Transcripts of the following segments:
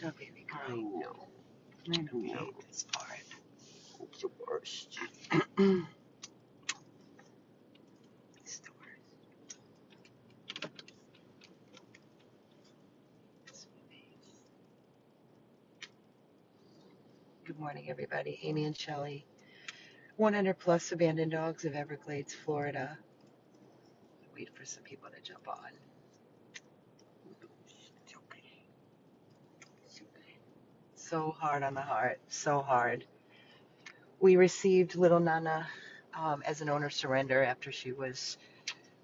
up, baby girl. I know. I know you hate this part. It's the worst. It's the worst. Good morning, everybody. Amy and Shelley, 100 plus abandoned dogs of Everglades, Florida. Wait for some people to jump on. It's okay. It's okay. So hard on the heart. So hard. We received little Nana as an owner surrender after she was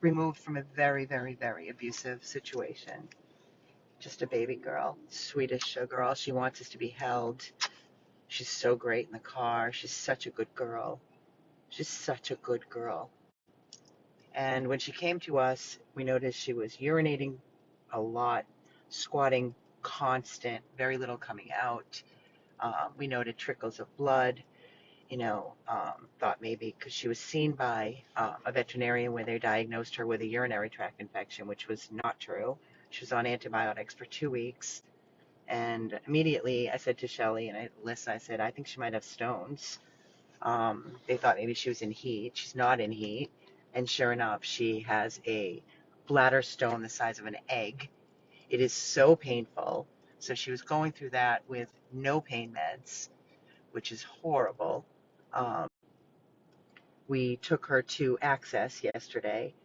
removed from a very, very, very abusive situation. Just a baby girl, sweetest sugar. All she wants is to be held. She's so great in the car. She's such a good girl. She's such a good girl. And when she came to us, we noticed she was urinating a lot, squatting constant, very little coming out. We noted trickles of blood, thought maybe because she was seen by a veterinarian where they diagnosed her with a urinary tract infection, which was not true. She was on antibiotics for 2 weeks. And immediately I said to Shelley and I said, I think she might have stones. They thought maybe she was in heat. She's not in heat. And sure enough, she has a bladder stone the size of an egg. It is so painful. So she was going through that with no pain meds, which is horrible. Um, we took her to Access yesterday,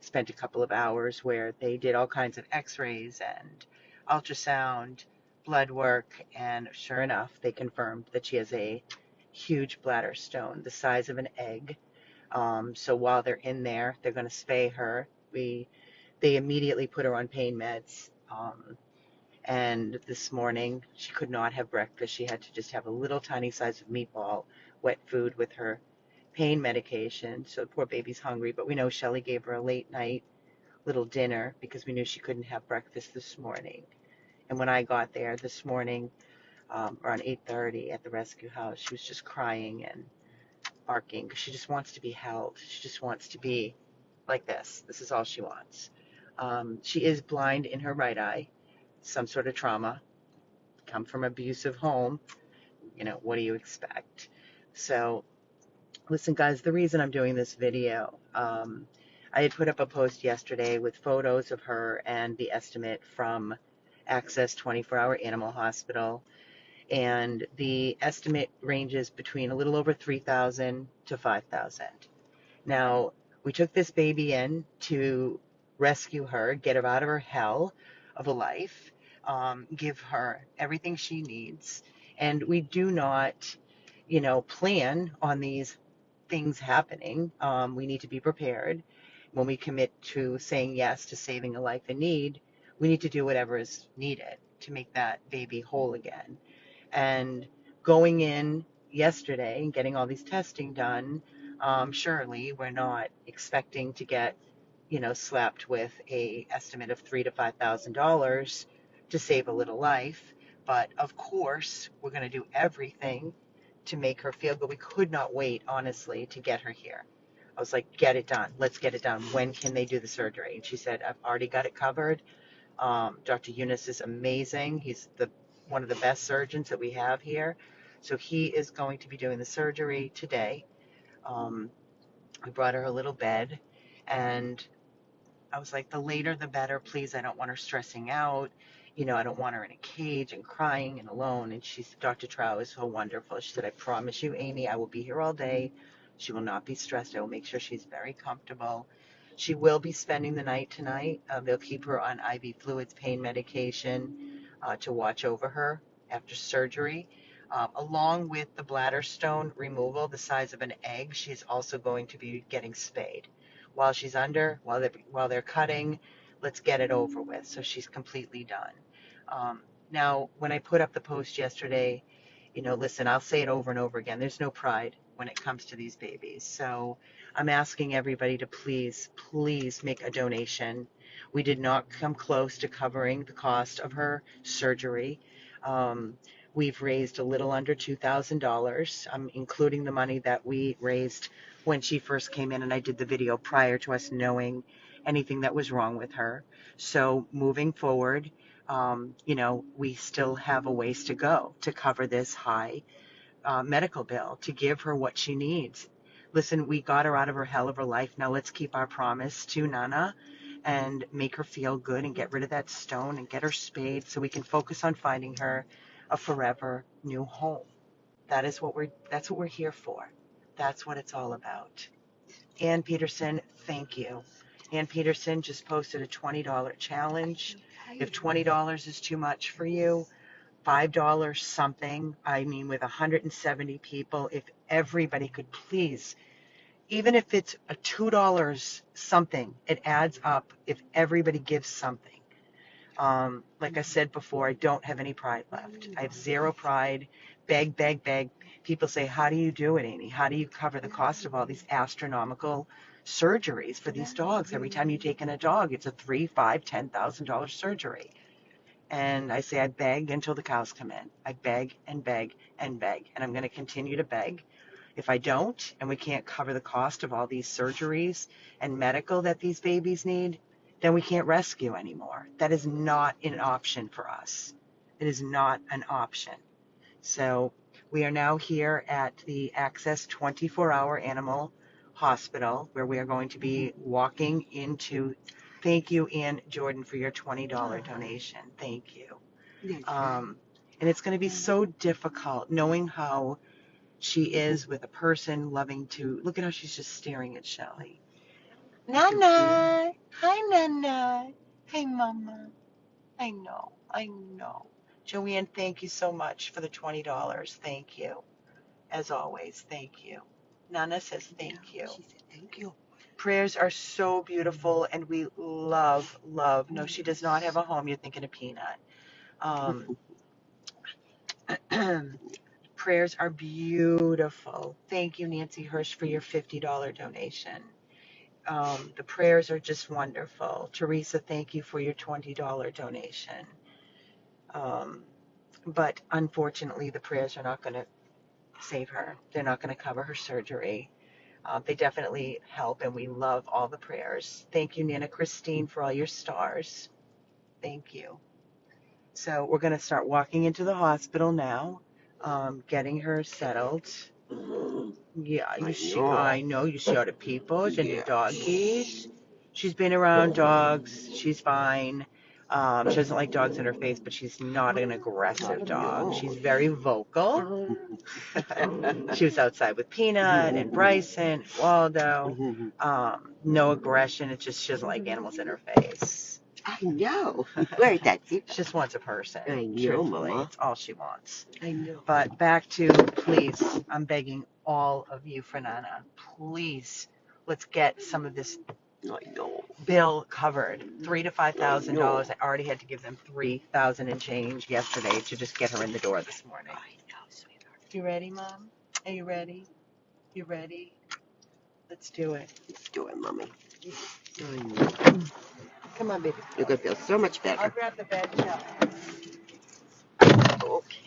spent a couple of hours where they did all kinds of x-rays and ultrasound, blood work, and sure enough, they confirmed that she has a huge bladder stone the size of an egg. So while they're in there, they're going to spay her. They immediately put her on pain meds. And this morning, she could not have breakfast. She had to just have a little tiny size of meatball, wet food with her pain medication. So the poor baby's hungry. But we know Shelley gave her a late night little dinner because we knew she couldn't have breakfast this morning. And when I got there this morning, around 8:30 at the rescue house, she was just crying and barking because she just wants to be held. She just wants to be like this. This is all she wants. She is blind in her right eye, some sort of trauma, come from an abusive home. What do you expect? So, listen, guys, the reason I'm doing this video, I had put up a post yesterday with photos of her and the estimate from Access 24-Hour Animal Hospital. And the estimate ranges between a little over 3,000 to 5,000. Now, we took this baby in to rescue her, get her out of her hell of a life, give her everything she needs. And we do not, plan on these things happening. We need to be prepared. When we commit to saying yes to saving a life in need, we need to do whatever is needed to make that baby whole again. And going in yesterday and getting all these testing done, surely we're not expecting to get, slapped with a estimate of $3,000 to $5,000 to save a little life. But of course, we're going to do everything to make her feel good. We could not wait, honestly, to get her here. I was like, get it done. Let's get it done. When can they do the surgery? And she said, I've already got it covered. Dr. Eunice is amazing. He's one of the best surgeons that we have here. So he is going to be doing the surgery today. We brought her a little bed, and I was like, the later the better, please. I don't want her stressing out. I don't want her in a cage and crying and alone. And Dr. Trow is so wonderful. She said, I promise you, Amy, I will be here all day. She will not be stressed. I will make sure she's very comfortable. She will be spending the night tonight. They'll keep her on IV fluids, pain medication to watch over her after surgery. Along with the bladder stone removal, the size of an egg, she's also going to be getting spayed. While she's under, while they're cutting, let's get it over with. So she's completely done. Now, when I put up the post yesterday, listen, I'll say it over and over again. There's no pride when it comes to these babies. So I'm asking everybody to please, please make a donation. We did not come close to covering the cost of her surgery. We've raised a little under $2,000, including the money that we raised when she first came in, and I did the video prior to us knowing anything that was wrong with her. So moving forward, We still have a ways to go to cover this high medical bill, to give her what she needs. Listen, we got her out of her hell of her life. Now let's keep our promise to Nana and make her feel good and get rid of that stone and get her spayed so we can focus on finding her a forever new home. That's what we're here for. That's what it's all about. Ann Peterson, thank you. Ann Peterson just posted a $20 challenge. If $20 is too much for you, $5 something. I mean, with 170 people, if everybody could please, even if it's a $2 something, it adds up if everybody gives something. Like I said before, I don't have any pride left. I have zero pride. Beg, beg, beg. People say, how do you do it, Amy? How do you cover the cost of all these astronomical surgeries for these dogs? Every time you take in a dog, it's a $3, $5, $10,000 surgery. And I say I beg until the cows come in. I beg and beg and beg. And I'm going to continue to beg. If I don't, and we can't cover the cost of all these surgeries and medical that these babies need, then we can't rescue anymore. That is not an option for us. It is not an option. So we are now here at the Access 24-hour Animal Hospital, where we are going to be walking into. Thank you, Ann Jordan, for your $20 donation. Thank you. And it's going to be so difficult knowing how she is with a person loving to. Look at how she's just staring at Shelly. Nana. Hi, Nana. Hey, Mama. I know. Joanne, thank you so much for the $20. Thank you. As always, thank you. Nana says thank you. She said thank you. Prayers are so beautiful, and we love, love. No, she does not have a home. You're thinking of Peanut. Prayers are beautiful. Thank you, Nancy Hirsch, for your $50 donation. The prayers are just wonderful. Teresa, thank you for your $20 donation. But unfortunately, the prayers are not going to save her. They're not going to cover her surgery. They definitely help, and we love all the prayers. Thank you, Nana Christine, for all your stars. Thank you. So we're going to start walking into the hospital now, getting her settled. Yeah, I know you see all the people and the doggies. She's been around dogs. She's fine. She doesn't like dogs in her face, but she's not an aggressive dog. She's very vocal. She was outside with Peanut and Bryson and Waldo. No aggression. It's just she doesn't like animals in her face. I know. Where's that? She just wants a person. I know, Truthfully, Mama. it's all she wants. I know. But back to, please, I'm begging all of you for Nana. Please, let's get some of this bill covered. $3,000 to $5,000. I already had to give them $3,000 and change yesterday to just get her in the door this morning. I know, sweetheart. You ready, Mom? Are you ready? You ready? Let's do it. Let's do it, Mommy. Come on, baby. You're going to feel so much I'll better. grab the bed towel. Okay.